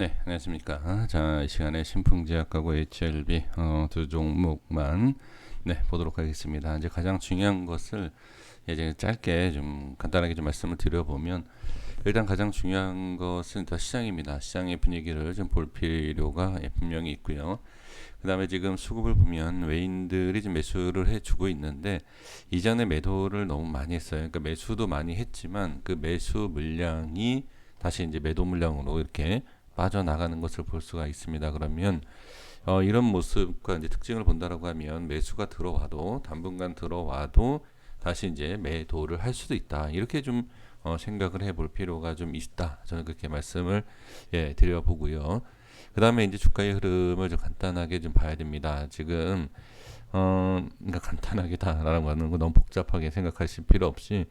네, 안녕하십니까. 자, 이 시간에 신풍제약하고 HLB 두 종목만 보도록 하겠습니다. 이제 가장 중요한 것을 이제 짧게 좀 간단하게 좀 말씀을 드려보면, 일단 가장 중요한 것은 일단 시장입니다. 시장의 분위기를 좀 볼 필요가 분명히 있고요. 그 다음에 지금 수급을 보면 외인들이 좀 매수를 해주고 있는데, 이전에 매도를 너무 많이 했어요. 그러니까 매수도 많이 했지만 그 매수 물량이 다시 이제 매도 물량으로 이렇게 빠져나가는 것을 볼 수가 있습니다. 그러면 이런 모습과 이제 특징을 본다라고 하면, 매수가 들어와도 당분간 들어와도 다시 이제 매도를 할 수도 있다. 이렇게 좀 생각을 해볼 필요가 좀 있다. 저는 그렇게 말씀을 드려보고요. 그 다음에 이제 주가의 흐름을 좀 간단하게 좀 봐야 됩니다. 지금 그러니까 간단하게다라는 거는 너무 복잡하게 생각하실 필요 없이,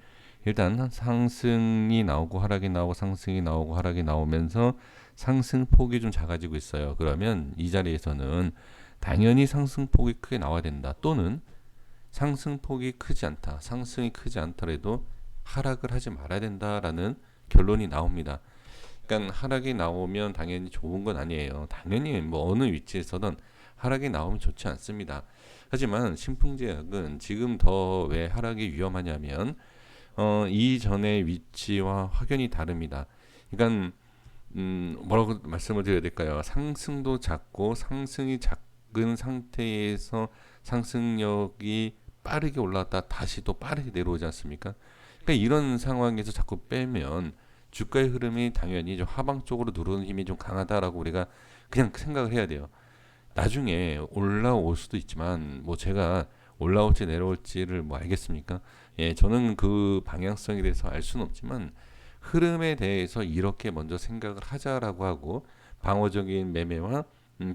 일단 상승이 나오고 하락이 나오고 상승이 나오고 하락이 나오면서 상승폭이 좀 작아지고 있어요. 그러면 이 자리에서는 당연히 상승폭이 크게 나와야 된다. 또는 상승폭이 크지 않다. 상승이 크지 않더라도 하락을 하지 말아야 된다라는 결론이 나옵니다. 그러니까 하락이 나오면 당연히 좋은 건 아니에요. 당연히 뭐 어느 위치에서든 하락이 나오면 좋지 않습니다. 하지만 신풍제약은 지금 더 왜 하락이 위험하냐면 이전의 위치와 확연히 다릅니다. 그러니까 뭐라고 말씀을 드려야 될까요? 상승도 작고 상승이 작은 상태에서 상승력이 빠르게 올라왔다 다시 또 빠르게 내려오지 않습니까? 그러니까 이런 상황에서 자꾸 빼면 주가의 흐름이 당연히 좀 하방 쪽으로 누르는 힘이 좀 강하다라고 우리가 그냥 생각을 해야 돼요. 나중에 올라올 수도 있지만 뭐 제가 올라올지 내려올지를 뭐 알겠습니까? 예, 저는 그 방향성에 대해서 알 수는 없지만 흐름에 대해서 이렇게 먼저 생각을 하자라고 하고, 방어적인 매매와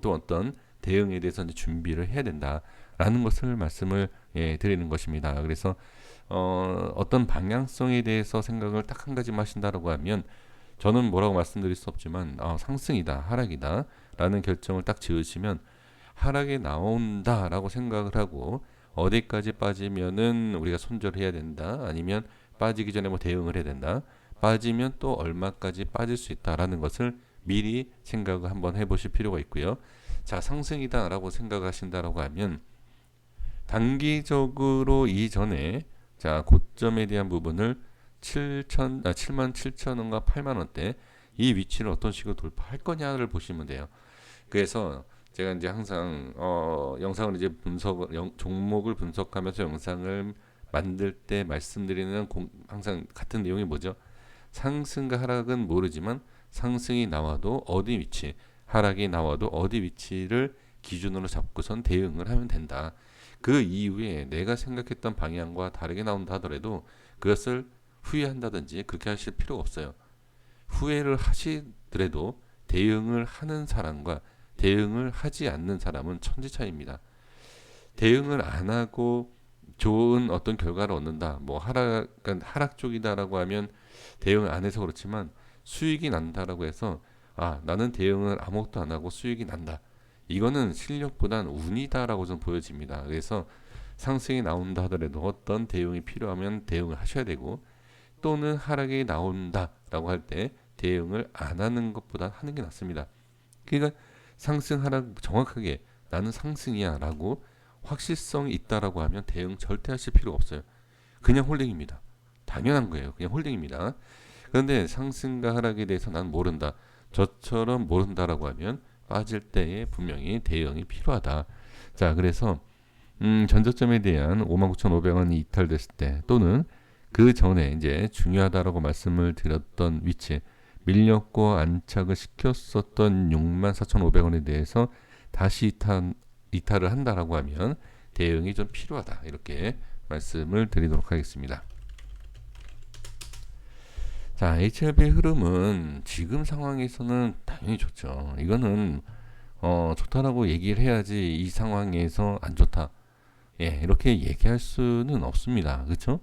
또 어떤 대응에 대해서 이제 준비를 해야 된다라는 것을 말씀을 드리는 것입니다. 그래서 어떤 방향성에 대해서 생각을 딱 한 가지만 하신다라고 하면, 저는 뭐라고 말씀드릴 수 없지만 상승이다 하락이다 라는 결정을 딱 지으시면, 하락이 나온다라고 생각을 하고 어디까지 빠지면은 우리가 손절을 해야 된다, 아니면 빠지기 전에 뭐 대응을 해야 된다, 빠지면 또 얼마까지 빠질 수 있다라는 것을 미리 생각을 한번 해보실 필요가 있고요. 자, 상승이다라고 생각하신다라고 하면 단기적으로 이전에, 자, 고점에 대한 부분을 7만 7천 원과 8만 원대 이 위치를 어떤 식으로 돌파할 거냐를 보시면 돼요. 그래서 제가 이제 항상 영상을 이제 종목을 분석하면서 영상을 만들 때 말씀드리는 항상 같은 내용이 뭐죠? 상승과 하락은 모르지만 상승이 나와도 어디 위치, 하락이 나와도 어디 위치를 기준으로 잡고선 대응을 하면 된다. 그 이후에 내가 생각했던 방향과 다르게 나온다 하더라도 그것을 후회한다든지 그렇게 하실 필요가 없어요. 후회를 하시더라도 대응을 하는 사람과 대응을 하지 않는 사람은 천지 차이입니다. 대응을 안 하고 좋은 어떤 결과를 얻는다. 뭐 그러니까 하락 쪽이다라고 하면 대응을 안 해서 그렇지만 수익이 난다라고 해서 나는 대응을 아무것도 안 하고 수익이 난다. 이거는 실력보단 운이다라고 좀 보여집니다. 그래서 상승이 나온다 하더라도 어떤 대응이 필요하면 대응을 하셔야 되고, 또는 하락이 나온다라고 할 때 대응을 안 하는 것보다 하는 게 낫습니다. 그러니까 상승 하락 정확하게 나는 상승이야라고 확실성이 있다라고 하면 대응 절대 하실 필요가 없어요. 그냥 홀딩입니다. 당연한 거예요. 그냥 홀딩입니다. 그런데 상승과 하락에 대해서 난 모른다, 저처럼 모른다라고 하면 빠질 때에 분명히 대응이 필요하다. 자, 그래서 전저점에 대한 59,500원이 이탈됐을 때, 또는 그 전에 이제 중요하다라고 말씀을 드렸던 위치, 밀렸고 안착을 시켰었던 64,500원에 대해서 다시 이탈을 한다라고 하면 대응이 좀 필요하다, 이렇게 말씀을 드리도록 하겠습니다. 자, HLB 흐름은 지금 상황에서는 당연히 좋죠. 이거는 좋다라고 얘기를 해야지 이 상황에서 안 좋다, 이렇게 얘기할 수는 없습니다. 그렇죠?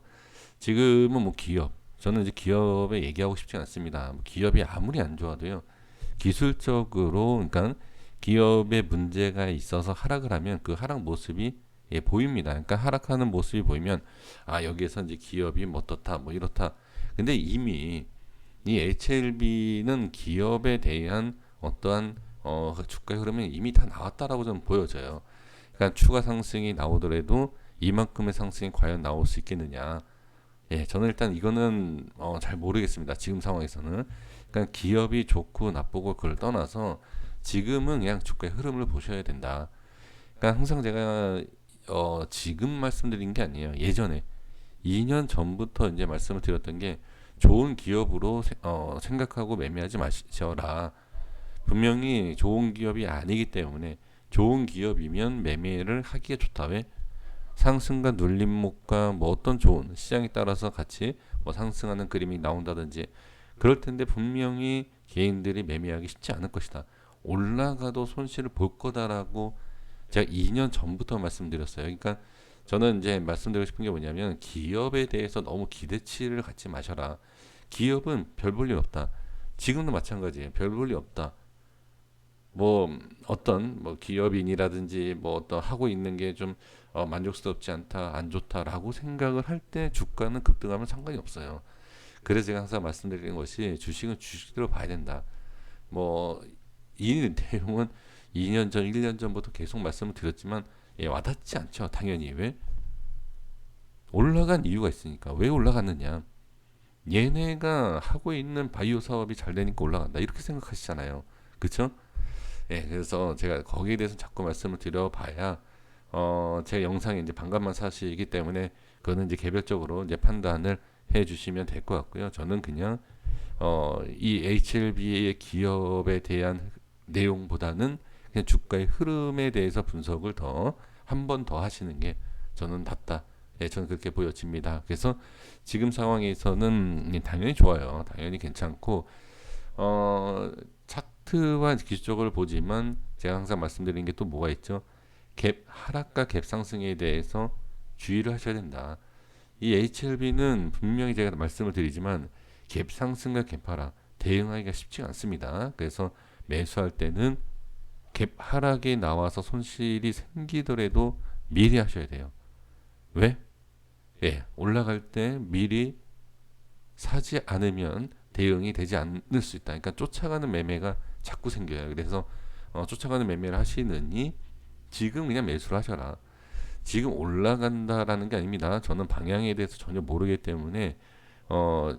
지금은 뭐 기업, 저는 이제 기업에 얘기하고 싶지 않습니다. 기업이 아무리 안 좋아도요, 기술적으로, 그러니까 기업에 문제가 있어서 하락을 하면 그 하락 모습이 보입니다. 그러니까 하락하는 모습이 보이면 여기에서 이제 기업이 뭐 어떻다 뭐 이렇다. 근데 이미 이 HLB는 기업에 대한 어떠한 그 주가의 흐름이 이미 다 나왔다라고 저는 보여져요. 그러니까 추가 상승이 나오더라도 이만큼의 상승이 과연 나올 수 있겠느냐. 예, 저는 일단 이거는 잘 모르겠습니다. 지금 상황에서는. 그러니까 기업이 좋고 나쁘고 그걸 떠나서 지금은 그냥 주가의 흐름을 보셔야 된다. 그러니까 항상 제가 지금 말씀드린 게 아니에요. 예전에 2년 전부터 이제 말씀을 드렸던 게 좋은 기업으로 생각하고 매매하지 마셔라. 분명히 좋은 기업이 아니기 때문에 좋은 기업이면 매매를 하기에 좋다. 왜? 상승과 눌림목과 뭐 어떤 좋은 시장에 따라서 같이 뭐 상승하는 그림이 나온다든지 그럴 텐데 분명히 개인들이 매매하기 쉽지 않을 것이다. 올라가도 손실을 볼 거다라고 제가 2년 전부터 말씀드렸어요. 그러니까 저는 이제 말씀드리고 싶은 게 뭐냐면 기업에 대해서 너무 기대치를 갖지 마셔라. 기업은 별 볼 일 없다. 지금도 마찬가지예요. 별 볼 일 없다. 뭐 어떤 뭐 기업인이라든지 뭐 어떤 하고 있는 게 좀 만족스럽지 않다, 안 좋다라고 생각을 할 때 주가는 급등하면 상관이 없어요. 그래서 제가 항상 말씀드리는 것이 주식은 주식대로 봐야 된다. 뭐 이 내용은 2년 전, 1년 전부터 계속 말씀을 드렸지만 와닿지 않죠. 당연히 왜? 올라간 이유가 있으니까. 왜 올라갔느냐? 얘네가 하고 있는 바이오 사업이 잘 되니까 올라간다. 이렇게 생각하시잖아요. 그쵸? 예, 그래서 제가 거기에 대해서 자꾸 말씀을 드려봐야, 제 영상에 이제 반감만 사시기 때문에 그거는 이제 개별적으로 이제 판단을 해 주시면 될 것 같고요. 저는 그냥, 이 HLB의 기업에 대한 내용보다는 그냥 주가의 흐름에 대해서 분석을 한 번 더 하시는 게 저는 낫다. 예, 저는 그렇게 보여집니다. 그래서 지금 상황에서는 당연히 좋아요. 당연히 괜찮고, 차트와 기술적으로 보지만 제가 항상 말씀드리는 게 또 뭐가 있죠? 갭 하락과 갭 상승에 대해서 주의를 하셔야 된다. 이 HLB는 분명히 제가 말씀을 드리지만 갭 상승과 갭 하락 대응하기가 쉽지 않습니다. 그래서 매수할 때는 갭 하락이 나와서 손실이 생기더라도 미리 하셔야 돼요. 왜? 예, 올라갈 때 미리 사지 않으면 대응이 되지 않을 수 있다. 그러니까 쫓아가는 매매가 자꾸 생겨요. 그래서 쫓아가는 매매를 하시느니 지금 그냥 매수를 하셔라. 지금 올라간다라는 게 아닙니다. 저는 방향에 대해서 전혀 모르기 때문에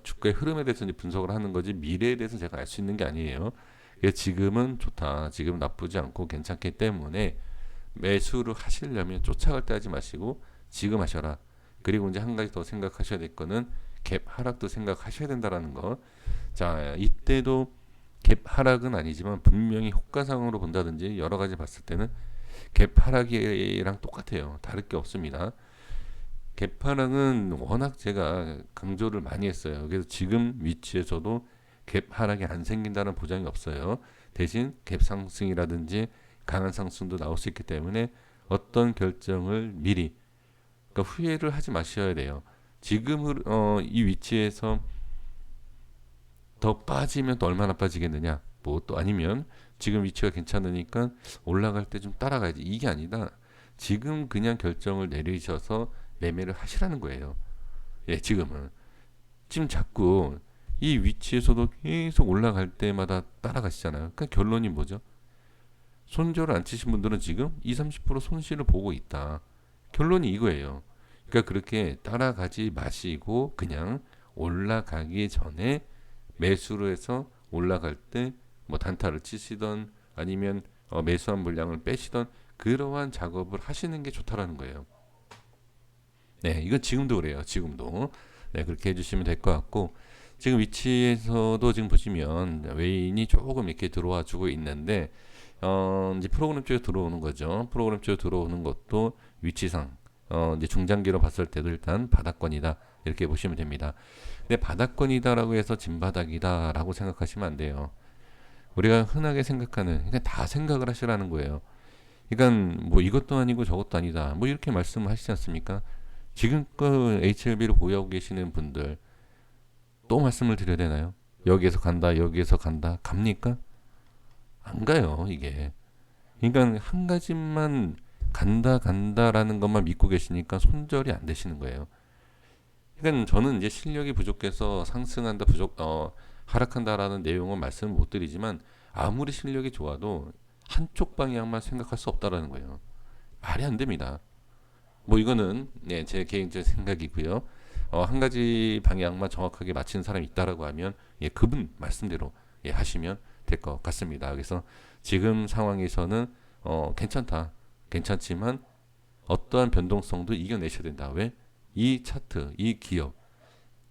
주가의 흐름에 대해서 이제 분석을 하는 거지 미래에 대해서 제가 알 수 있는 게 아니에요. 그래서 지금은 좋다. 지금 나쁘지 않고 괜찮기 때문에 매수를 하시려면 쫓아갈 때 하지 마시고 지금 하셔라. 그리고 이제 한 가지 더 생각하셔야 될 거는 갭 하락도 생각하셔야 된다라는 거. 자, 이때도 갭 하락은 아니지만 분명히 호가상으로 본다든지 여러 가지 봤을 때는 갭 하락이랑 똑같아요. 다를 게 없습니다. 갭 하락은 워낙 제가 강조를 많이 했어요. 그래서 지금 위치에서도 갭 하락이 안 생긴다는 보장이 없어요. 대신 갭 상승이라든지 강한 상승도 나올 수 있기 때문에 어떤 결정을 미리 그러니까 후회를 하지 마셔야 돼요. 지금 이 위치에서 더 빠지면 또 얼마나 빠지겠느냐? 뭐 또 아니면 지금 위치가 괜찮으니까 올라갈 때 좀 따라가야지. 이게 아니다. 지금 그냥 결정을 내리셔서 매매를 하시라는 거예요. 예, 지금은. 지금 자꾸 이 위치에서도 계속 올라갈 때마다 따라가시잖아요. 그러니까 결론이 뭐죠? 손절을 안 치신 분들은 지금 20, 30% 손실을 보고 있다. 결론이 이거예요. 그러니까 그렇게 따라가지 마시고 그냥 올라가기 전에 매수를 해서 올라갈 때 뭐 단타를 치시던 아니면 매수한 물량을 빼시던 그러한 작업을 하시는 게 좋다라는 거예요. 네, 이건 지금도 그래요. 지금도. 네, 그렇게 해주시면 될 것 같고 지금 위치에서도 지금 보시면 외인이 조금 이렇게 들어와 주고 있는데 이제 프로그램 쪽에 들어오는 거죠. 프로그램 쪽에 들어오는 것도 위치상 이제 중장기로 봤을 때도 일단 바닥권이다 이렇게 보시면 됩니다. 근데 바닥권이다라고 해서 진바닥이다라고 생각하시면 안 돼요. 우리가 흔하게 생각하는 그냥 다 생각을 하시라는 거예요. 그러니까 뭐 이것도 아니고 저것도 아니다. 뭐 이렇게 말씀하시지 않습니까? 지금껏 HLB를 보유하고 계시는 분들 또 말씀을 드려야 되나요? 여기에서 간다, 여기에서 간다, 갑니까? 안 가요, 이게. 그러니까 한 가지만 간다라는 것만 믿고 계시니까 손절이 안 되시는 거예요. 그러니까 저는 이제 실력이 부족해서 상승한다, 하락한다라는 내용은 말씀을 못 드리지만 아무리 실력이 좋아도 한쪽 방향만 생각할 수 없다라는 거예요. 말이 안 됩니다. 뭐 이거는 네, 제 개인적 생각이고요. 한 가지 방향만 정확하게 맞히는 사람이 있다라고 하면 예, 그분 말씀대로 예, 하시면 될 것 같습니다. 그래서 지금 상황에서는 괜찮다, 괜찮지만 어떠한 변동성도 이겨내셔야 된다. 왜? 이 차트, 이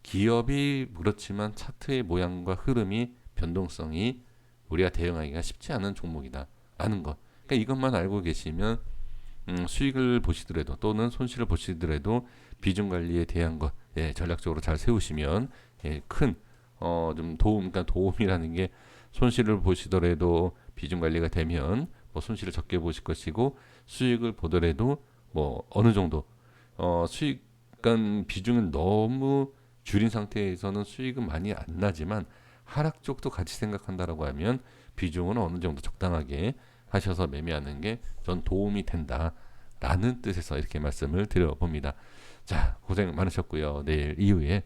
기업이 그렇지만 차트의 모양과 흐름이 변동성이 우리가 대응하기가 쉽지 않은 종목이다 라는 것. 그러니까 이것만 알고 계시면 수익을 보시더라도 또는 손실을 보시더라도 비중 관리에 대한 것 예, 전략적으로 잘 세우시면 예, 큰 좀 그러니까 도움이라는 게 손실을 보시더라도 비중 관리가 되면 뭐 손실을 적게 보실 것이고 수익을 보더라도 뭐 어느 정도 수익 그러니까 비중은 너무 줄인 상태에서는 수익은 많이 안 나지만 하락 쪽도 같이 생각한다라고 하면 비중은 어느 정도 적당하게 하셔서 매매하는 게 전 도움이 된다라는 뜻에서 이렇게 말씀을 드려봅니다. 자, 고생 많으셨고요. 내일 이후에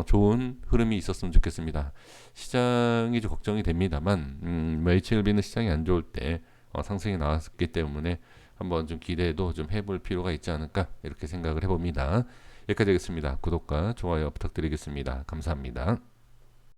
좋은 흐름이 있었으면 좋겠습니다. 시장이 좀 걱정이 됩니다만 뭐 HLB는 시장이 안 좋을 때 상승이 나왔기 때문에 한번 좀 기대도 좀 해볼 필요가 있지 않을까 이렇게 생각을 해봅니다. 여기까지 하겠습니다. 구독과 좋아요 부탁드리겠습니다. 감사합니다.